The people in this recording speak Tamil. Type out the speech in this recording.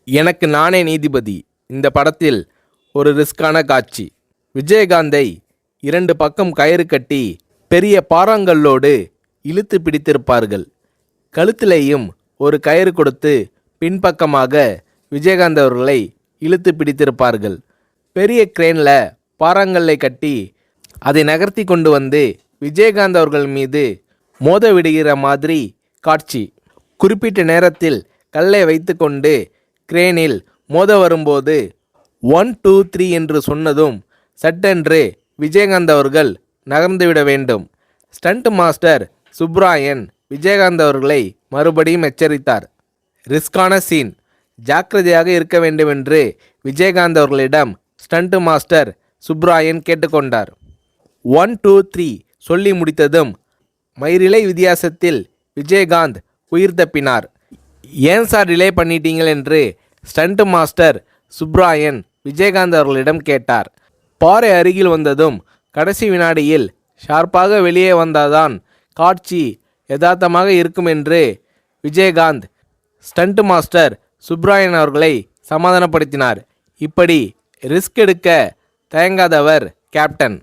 எனக்கு நானே நீதிபதி. இந்த படத்தில் ஒரு ரிஸ்கான காட்சி. விஜயகாந்தை 2 பக்கம் கயிறு கட்டி பெரிய பாறாங்கல்லோடு இழுத்து பிடித்திருப்பார்கள். கழுத்திலேயும் ஒரு கயிறு கொடுத்து பின்பக்கமாக விஜயகாந்த் அவர்களை இழுத்து பிடித்திருப்பார்கள். பெரிய கிரேனில் பாறாங்கல்லை கட்டி அதை நகர்த்தி கொண்டு வந்து விஜயகாந்த் அவர்கள் மீது மோத விடுகிற மாதிரி காட்சி. குறிப்பிட்ட நேரத்தில் கல்லை வைத்து கொண்டு கிரேனில் மோத வரும்போது 1 2 3 என்று சொன்னதும் சட்டென்று விஜயகாந்த் அவர்கள் நகர்ந்துவிட வேண்டும். ஸ்டண்ட் மாஸ்டர் சுப்ராயன் விஜயகாந்த் அவர்களை மறுபடியும் எச்சரித்தார். ரிஸ்கான சீன், ஜாக்கிரதையாக இருக்க வேண்டுமென்று விஜயகாந்த் அவர்களிடம் ஸ்டண்ட் மாஸ்டர் சுப்ராயன் கேட்டுக்கொண்டார். 1 2 3 சொல்லி முடித்ததும் மயிரிழை வித்தியாசத்தில் விஜயகாந்த் உயிர் தப்பினார். ஏன் சார் டிலே பண்ணிட்டீங்கள் என்று ஸ்டண்ட் மாஸ்டர் சுப்ராயன் விஜயகாந்த் அவர்களிடம் கேட்டார். பாறை அருகில் வந்ததும் கடைசி வினாடியில் ஷார்ப்பாக வெளியே வந்தாதான் காட்சி யதார்த்தமாக இருக்கும் என்று விஜயகாந்த் ஸ்டண்ட் மாஸ்டர் சுப்ராயன் அவர்களை சமாதானப்படுத்தினார். இப்படி ரிஸ்க் எடுக்க தயங்காதவர் கேப்டன்.